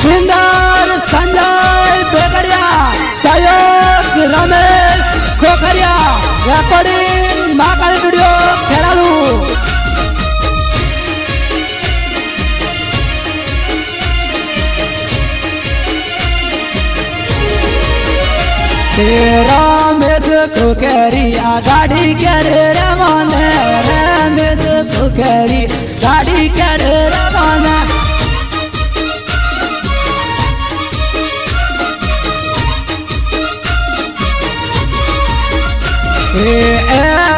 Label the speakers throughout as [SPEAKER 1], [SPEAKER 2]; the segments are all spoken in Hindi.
[SPEAKER 1] सिंगर संजय बेगड़िया, सहयोग रमेश खोखरिया, रेकॉर्डिंग महाकाली स्टूडियो खेरालू। रमेश खोखरिया गाड़ी करे रवाना, रमेश खोखरी गाड़ी करे रवाना।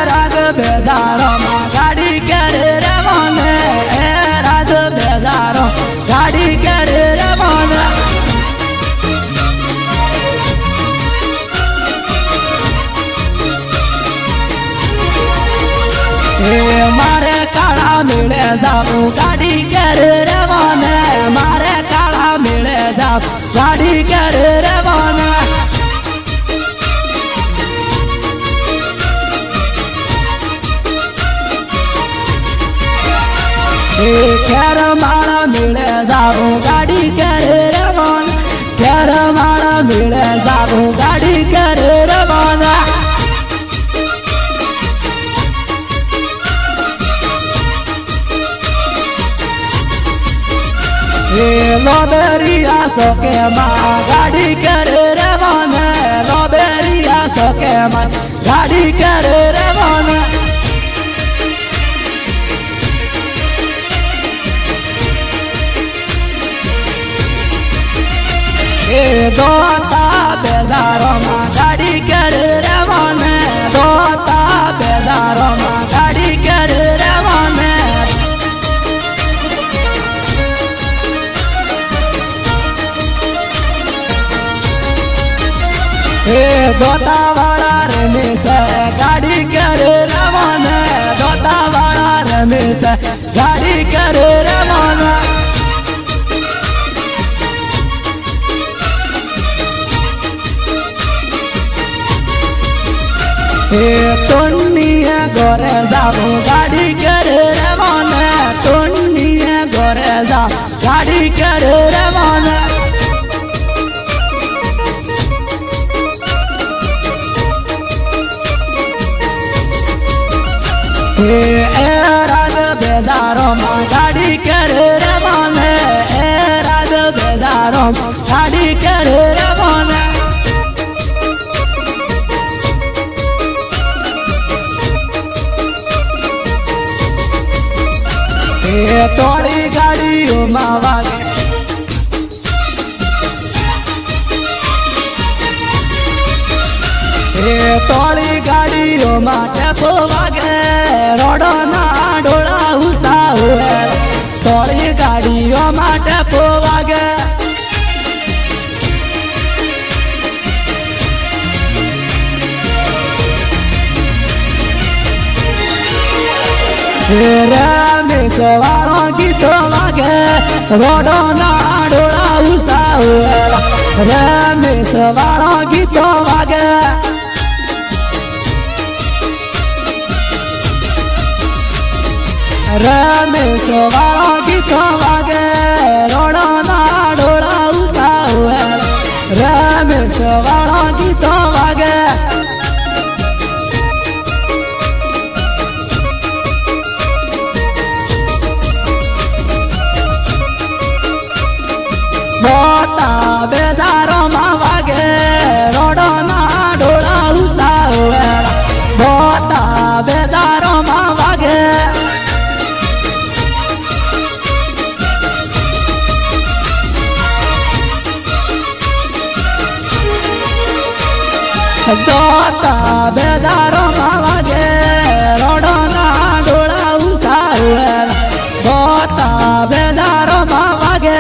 [SPEAKER 1] राज बेदारो गाड़ी करे रवाना, राज बेदारो गाड़ी करे रवाना। मारे काला मिले जाऊं गाड़ी करे रवाना, मारे काला मिले जाऊं गाड़ी करे रवाना। खेर माला मिले जाऊं गाड़ी करे रवाना, खेर माला मिले जाऊं गाड़ी करे रवाना। लोबेरिया सोके माँ गाड़ी करे रवाना, लोबेरिया सोके माँ गाड़ी करे रवाना। दोता बेजारो माँ गाड़ी करे रवाना, दोता बेजारो माँ गाड़ी करे रवाना। दोता वाला रमेश गाड़ी करे रवाना, दोता वाला रमेश गाड़ी करे रवाना। टोनिया गोरे जाबो गाड़ी करे रवाना, टोनिया गोरे जा गाड़ी करे रवाना। राज बेदारो माँ गाड़ी करे रवाना, राज बेदारो गाड़ी करे रवाना। तोड़ी गाड़ियों माँ वागे, तोड़ी गाड़ियों माँ टेपो वागे, रोडो ना डोला हुसा हुए। तोड़ी गाड़ियों माँ टेपो वागे, रमेश वालों गीतो वागे, रोडो ना डोला हुसा हुए। रमेश वालों गीतो वागे, रमेश वालों गीतो वागे, रोडो ना डोला हुसा हुए। रमेश वालों गीतो वागे। दोता बेजारो माँ वागे, रोडो ना डोला हुसा हुए। दोता बेजारो माँ वागे, दोता बेजारो माँ वागे, रोडो ना डोला हुसा हुए। दोता बेजारो माँ वागे।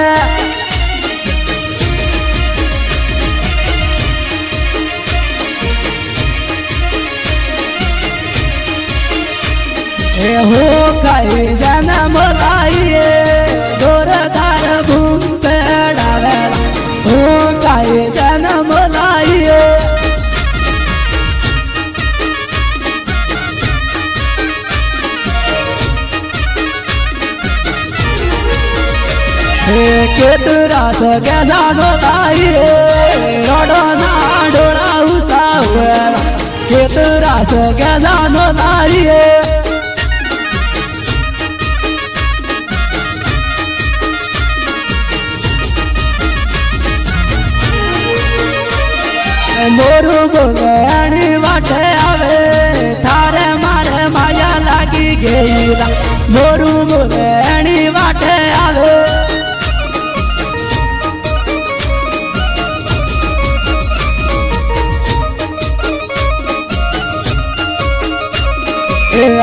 [SPEAKER 1] हो कई जन्म लाइए दूरदार घूमते डाले, हो कई जन्म लाइए। केतरा सगे जानो ताई रोडो ना डोला उसावे केतरा सगे जानो ताई मोरू बोले वाटे आवे थारे मारे माया लागी गईला मोरू बोले वाटे आवे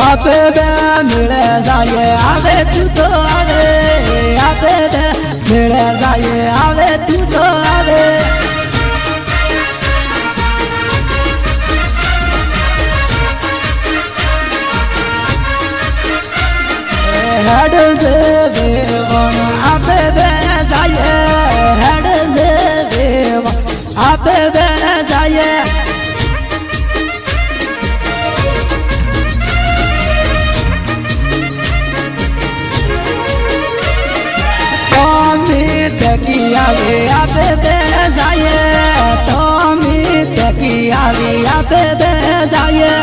[SPEAKER 1] आपे बे मिले जाए आवे तू तो आवे आपे बे मिले जाए आवे तू तो आवे हेड से देवन आपे बे जाए हेड से देवन आपे बे जाए आवे आपे बे जाए तो मी आवे आपे बे जाए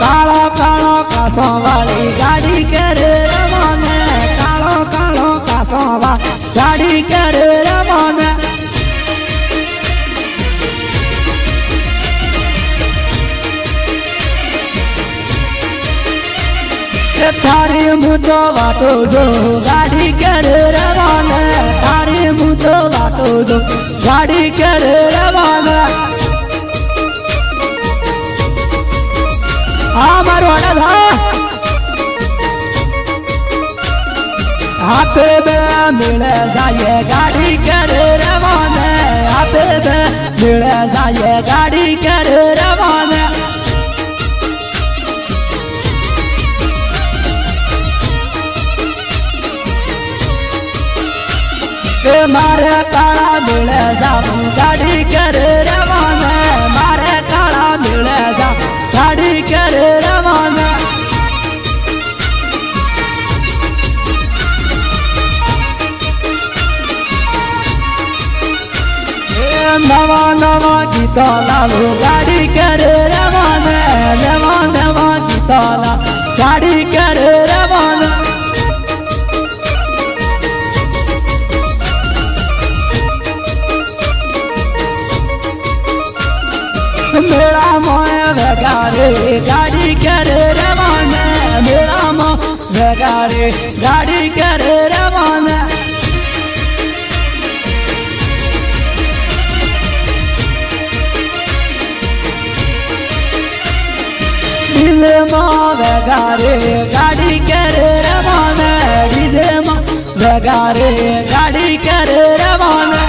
[SPEAKER 1] कालो कालो कासो वाली गाड़ी करे रवाना कालो कालो कासो वाली गाड़ी करे रवाना थारी मुझो बाटो जो गाड़ी कर रवाना थारी मुझो बाटो जो गाड़ी कर रवाना हमार वाला था आपे बे मिले जाए गाड़ी कर रवाना आपे बे मिले जाए गाड़ी कर रवाना मारे काला मिले जाऊं गाड़ी कर रवाना मारे काला मिले जाऊं गाड़ी कर रवाना नवा नवा गीत लाओ गाड़ी कर रवाना नवा नवा गीत लाओ गाड़ी कर रवाना मेरा मोए वगारे गाड़ी कर रवाना मेरा मो वगारे गाड़ी कर रवाना डीजे मो वगारे गाड़ी कर रवाना डीजे मो वगारे गाड़ी कर रवाना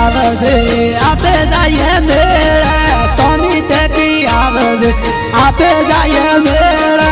[SPEAKER 1] आवे आपे जाए मेरा तोनी ते की आवे आपे जाए मेरा।